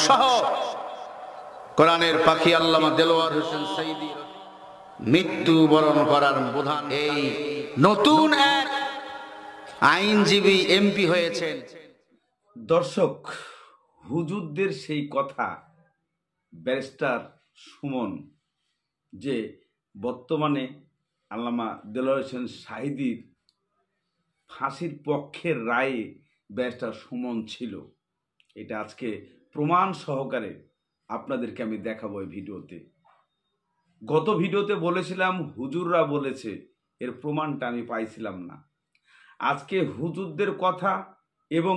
সহ কোরআনের পাখি আল্লামা দেলোয়ার হোসেন সাঈদী মৃত্যুবরণ করার প্রধান এই নতুন এক আইনজীবী এমপি হয়েছেন। দর্শক, হুজুরদের সেই কথা ব্যারিস্টার সুমন যে বর্তমানে আল্লামা দেলোয়ার হোসেন সাঈদীর ফাঁসির পক্ষের রায়ে ব্যারিস্টার সুমন ছিল, এটা আজকে প্রমাণ সহকারে আপনাদেরকে আমি দেখাবো এই ভিডিওতে। গত ভিডিওতে বলেছিলাম হুজুররা বলেছে, এর প্রমাণটা আমি পাইছিলাম না। আজকে হুজুরদের কথা এবং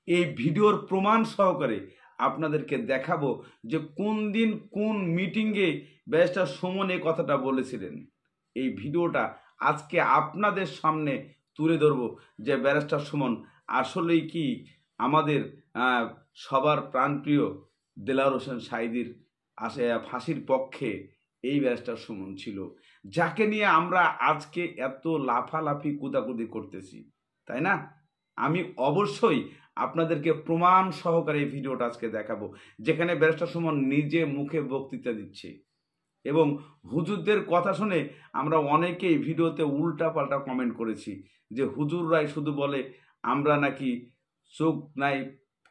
এই ভিডিওর প্রমাণ সহকারে আপনাদেরকে দেখাবো যে কোন দিন কোন মিটিংয়ে ব্যারিস্টার সুমন এই কথাটা বলেছিলেন। এই ভিডিওটা আজকে আপনাদের সামনে তুলে ধরবো যে ব্যারিস্টার সুমন আসলেই কি আমাদের সবার প্রাণপ্রিয় দেলোয়ার হোসেন সাঈদীর ফাঁসির পক্ষে এই ব্যারিস্টার সুমন ছিল, যাকে নিয়ে আমরা আজকে এত লাফালাফি কুদাকুদি করতেছি, তাই না? আমি অবশ্যই আপনাদেরকে প্রমাণ সহকারে এই ভিডিওটা আজকে দেখাবো, যেখানে ব্যারিস্টার সুমন নিজে মুখে বক্তৃতা দিচ্ছে এবং হুজুরদের কথা শুনে আমরা অনেকেই ভিডিওতে উল্টা পাল্টা কমেন্ট করেছি যে হুজুররাই শুধু বলে আমরা নাকি চোখ নাই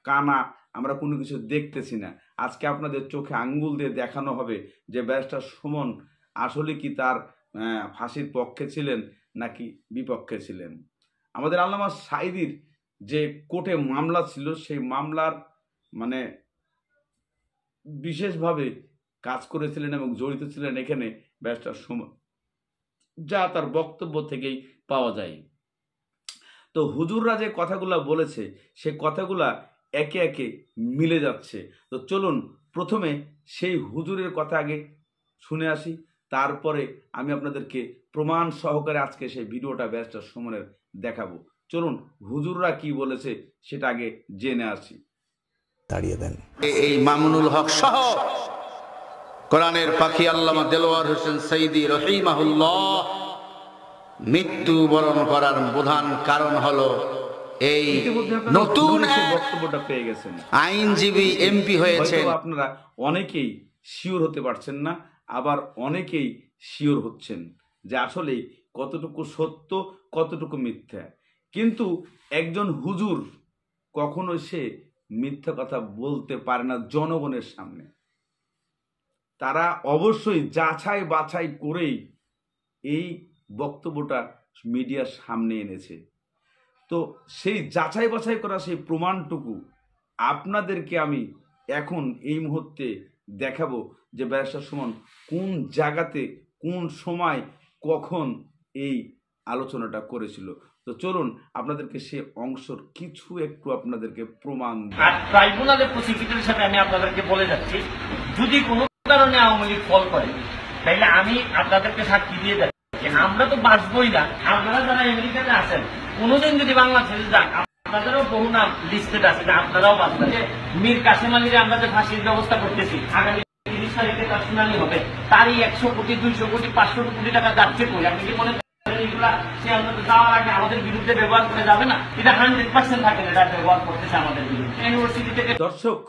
কানা, আমরা কোনো কিছু দেখতেছি না। আজকে আপনাদের চোখে আঙ্গুল দিয়ে দেখানো হবে যে ব্যারিস্টার সুমন আসলে কি তার ফাঁসির পক্ষে ছিলেন নাকি বিপক্ষে ছিলেন। আমাদের আল্লামা সাঈদীর যে কোর্টে মামলা ছিল, সেই মামলার বিশেষভাবে কাজ করেছিলেন এবং জড়িত ছিলেন এখানে ব্যারিস্টার সুমন, যা তার বক্তব্য থেকেই পাওয়া যায়। তো হুজুররা যে কথাগুলা বলেছে সে কথাগুলা একে একে মিলে যাচ্ছে। তো চলুন প্রথমে সেই হুজুরের কথা আগে শুনে আসি, তারপরে আমি আপনাদেরকে প্রমাণ সহকারে আজকে সেই ভিডিওটা ব্যারিস্টার সুমনের দেখাবো। চলুন হুজুররা কি বলেছে সেটা আগে জেনে আসি। দাঁড়িয়ে দেন। এই মামুনুল হক সহ কোরআনের পাখি আল্লামা দেলোয়ার হোসেন সাঈদী রহিমাহুল্লাহ মৃত্যুবরণ করার প্রধান কারণ হলো এই নতুন বক্তব্যটা পেয়ে গেছেন। আইনজীবী এমপি হয়েছে। আপনারা অনেকেই শিওর হতে পারছেন না, আবার অনেকেই শিওর হচ্ছেন যে আসলে কতটুকু সত্য কতটুকু মিথ্যা। কিন্তু একজন হুজুর কখনো সে মিথ্যা কথা বলতে পারে না জনগণের সামনে। তারা অবশ্যই যাচাই বাছাই করেই এই বক্তব্যটা মিডিয়ার সামনে এনেছে। তো সেই যাচাই বাছাই করা সেই প্রমাণটুকু আপনাদেরকে আমি এখন এই মুহূর্তে দেখাবো যে ব্যারিস্টার সুমন কোন জায়গাতে কোন সময় কখন এই আলোচনাটা করেছিল। তো চলুন আপনাদেরকে সে অংশের কিছু একটু আপনাদেরকে প্রমাণ। আর ট্রাইব্যুনালের প্রসিকিউটর হিসেবে আমি আপনাদেরকে বলে যাচ্ছি, যদি কোনো কারণে আওয়ামী লীগ ফল করে তাইলে আমি আপনাদেরকে সাক্ষী দিয়ে যাচ্ছি আমরা তো বাঁচবই না। আপনারা যারা আমেরিকাতে আছেন কোনোদিন যদি বাংলাদেশে যান আপনাদেরও বহু নাম লিস্টেড আছে যে আপনারাও বাঁচবেন। মীর কাসেম আলীর আমরা যে ফাঁসির ব্যবস্থা করতেছি, আগামী 30 তারিখে তার শুনানি হবে, তারই 100 কোটি 200 কোটি 500 কোটি টাকা যাচ্ছে কই? আপনি কি মনে করেন এগুলা সে আমাদের যাওয়ার আগে আমাদের বিরুদ্ধে ব্যবহার করে যাবে না? এটা 100% থাকে এটা ব্যবহার করতেছে আমাদের বিরুদ্ধে ইউনিভার্সিটি থেকে। দর্শক,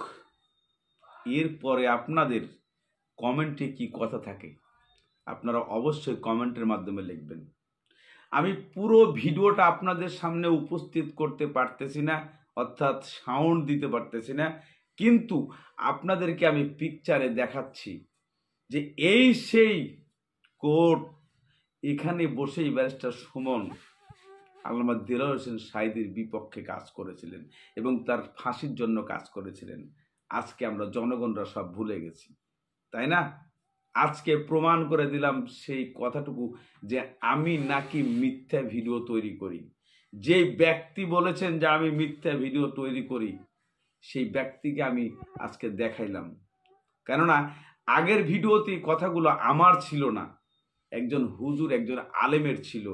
এরপরে আপনাদের কমেন্টে কি কথা থাকে আপনারা অবশ্যই কমেন্টের মাধ্যমে লিখবেন। আমি পুরো ভিডিওটা আপনাদের সামনে উপস্থিত করতে পারতেছি না, অর্থাৎ সাউন্ড দিতে পারতেছি না, কিন্তু আপনাদেরকে আমি পিকচারে দেখাচ্ছি যে এই সেই কোর্ট, এখানে বসেই ব্যারিস্টার সুমন আল্লামা দেলোয়ার হোসেন সাঈদীর বিপক্ষে কাজ করেছিলেন এবং তার ফাঁসির জন্য কাজ করেছিলেন। আজকে আমরা জনগণরা সব ভুলে গেছি, তাই না? আজকে প্রমাণ করে দিলাম সেই কথাটুকু যে আমি নাকি মিথ্যা ভিডিও তৈরি করি। যে ব্যক্তি বলেছেন যে আমি মিথ্যা ভিডিও তৈরি করি, সেই ব্যক্তিকে আমি আজকে দেখাইলাম। কেননা আগের ভিডিওতে কথাগুলো আমার ছিল না, একজন হুজুর একজন আলেমের ছিল।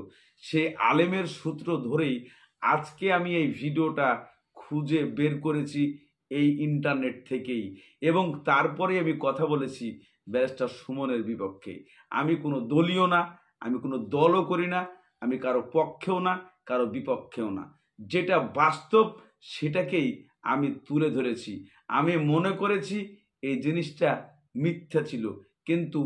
সেই আলেমের সূত্র ধরেই আজকে আমি এই ভিডিওটা খুঁজে বের করেছি এই ইন্টারনেট থেকেই, এবং তারপরে আমি কথা বলেছি ব্যারিস্টার সুমনের বিপক্ষে। আমি কোনো দলীয় না, আমি কোনো দলও করি না, আমি কারো পক্ষেও না কারো বিপক্ষেও না। যেটা বাস্তব সেটাকেই আমি তুলে ধরেছি। আমি মনে করেছি এই জিনিসটা মিথ্যা ছিল, কিন্তু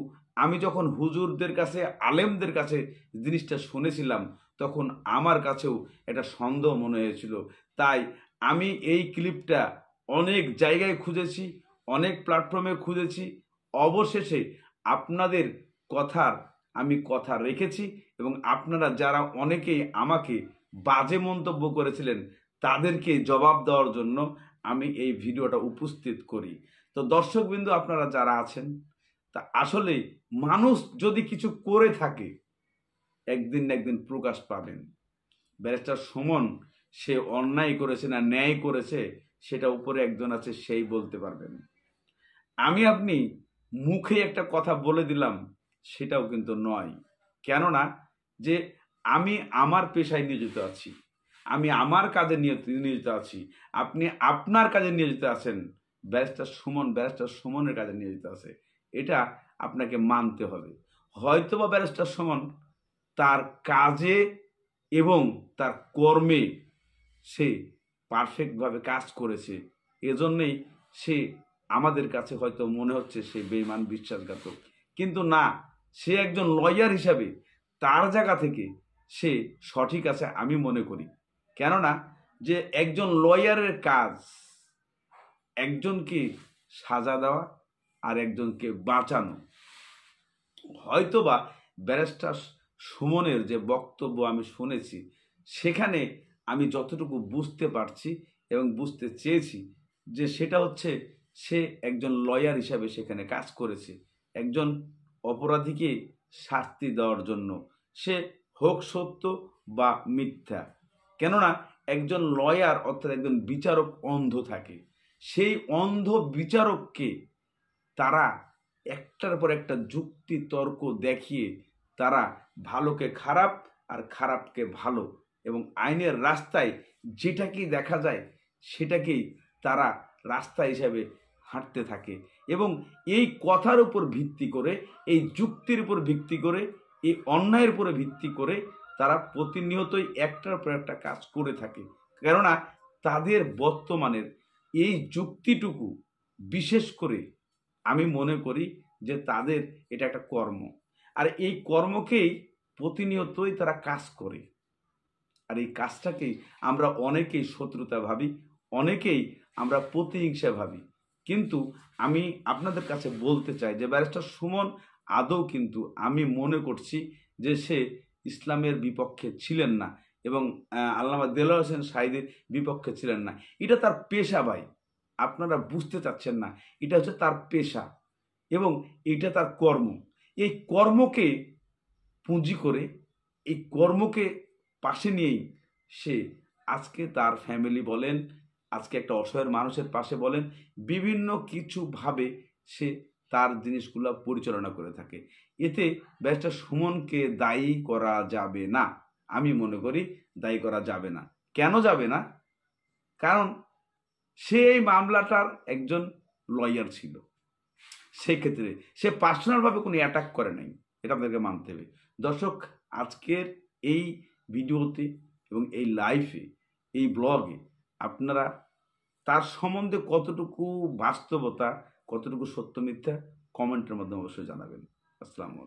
আমি যখন হুজুরদের কাছে, আলেমদের কাছে জিনিসটা শুনেছিলাম, তখন আমার কাছেও এটা সন্দেহ মনে হয়েছিল। তাই আমি এই ক্লিপটা অনেক জায়গায় খুঁজেছি, অনেক প্ল্যাটফর্মে খুঁজেছি, অবশেষে আপনাদের আমি কথা রেখেছি। এবং আপনারা যারা অনেকেই আমাকে বাজে মন্তব্য করেছিলেন, তাদেরকে জবাব দেওয়ার জন্য আমি এই ভিডিওটা উপস্থিত করি। তো দর্শকবৃন্দ, আপনারা যারা আছেন, তা আসলে মানুষ যদি কিছু করে থাকে, একদিন না একদিন প্রকাশ পাবেন। ব্যারিস্টার সুমন সে অন্যায় করেছে না ন্যায় করেছে, সেটা উপরে একজন আছে, সেই বলতে পারবেন। আপনি মুখে একটা কথা বলে দিলাম, সেটাও কিন্তু নয়। কেননা যে আমি আমার পেশায় নিয়োজিত আছি, আমি আমার কাজে নিয়োজিত আছি, আপনি আপনার কাজে নিয়োজিত আছেন, ব্যারিস্টার সুমনের কাজে নিয়োজিত আছে। এটা আপনাকে মানতে হবে। হয়তোবা ব্যারিস্টার সুমন তার কাজে এবং তার কর্মে সে পারফেক্টভাবে কাজ করেছে, এজন্যই সে আমাদের কাছে হয়তো মনে হচ্ছে সে বেঈমান, বিশ্বাসঘাতক। কিন্তু না, সে একজন লয়ার হিসাবে তার জায়গা থেকে সে সঠিক আছে আমি মনে করি। কেননা যে একজন লয়ারের কাজ একজনকে সাজা দেওয়া আর একজনকে বাঁচানো। হয়তোবা ব্যারিস্টার সুমনের যে বক্তব্য আমি শুনেছি, সেখানে আমি যতটুকু বুঝতে পারছি এবং বুঝতে চেয়েছি, যে সেটা হচ্ছে সে একজন লয়ার হিসাবে সেখানে কাজ করেছে একজন অপরাধীকে শাস্তি দেওয়ার জন্য, সে হোক সত্য বা মিথ্যা। কেননা একজন লয়ার অর্থাৎ একজন বিচারক অন্ধ থাকে, সেই অন্ধ বিচারককে তারা একটার পর একটা যুক্তি তর্ক দেখিয়ে তারা ভালোকে খারাপ আর খারাপকে ভালো, এবং আইনের রাস্তায় যেটাকেই দেখা যায় সেটাকেই তারা রাস্তা হিসাবে হাঁটতে থাকে। এবং এই কথার উপর ভিত্তি করে, এই যুক্তির উপর ভিত্তি করে, এই অন্যায়ের উপরে ভিত্তি করে তারা প্রতিনিয়তই একটার পর একটা কাজ করে থাকে। কেননা তাদের বর্তমানের এই যুক্তিটুকু, বিশেষ করে আমি মনে করি যে তাদের এটা একটা কর্ম, আর এই কর্মকেই প্রতিনিয়তই তারা কাজ করে। আর এই কাজটাকেই আমরা অনেকেই শত্রুতা ভাবি, অনেকেই আমরা প্রতিহিংসা ভাবি। কিন্তু আমি আপনাদের কাছে বলতে চাই যে ব্যারিস্টার সুমন আদৌ কিন্তু আমি মনে করছি যে সে ইসলামের বিপক্ষে ছিলেন না, এবং আল্লামা দেলোয়ার হোসেন সাঈদীর বিপক্ষে ছিলেন না। এটা তার পেশা ভাই, আপনারা বুঝতে চাচ্ছেন না। এটা হচ্ছে তার পেশা এবং এটা তার কর্ম। এই কর্মকে পুঁজি করে, এই কর্মকে পাশে নিয়েই সে আজকে তার ফ্যামিলি বলেন, আজকে একটা অসহায় মানুষের পাশে বলেন, বিভিন্ন কিছুভাবে সে তার জিনিসগুলো পরিচালনা করে থাকে। এতে ব্যারিস্টার সুমনকে দায়ী করা যাবে না, আমি মনে করি দায়ী করা যাবে না। কেন যাবে না? কারণ সে এই মামলাটার একজন লয়ার ছিল, সেক্ষেত্রে সে পার্সোনালভাবে কোনো অ্যাটাক করে নাই, এটা আপনাদেরকে মানতে হবে। দর্শক, আজকের এই ভিডিওতে এবং এই লাইভে, এই ব্লগে আপনারা তার সম্বন্ধে কতটুকু বাস্তবতা, কতটুকু সত্য মিথ্যা কমেন্টের মাধ্যমে অবশ্যই জানাবেন। আসসালামু আলাইকুম।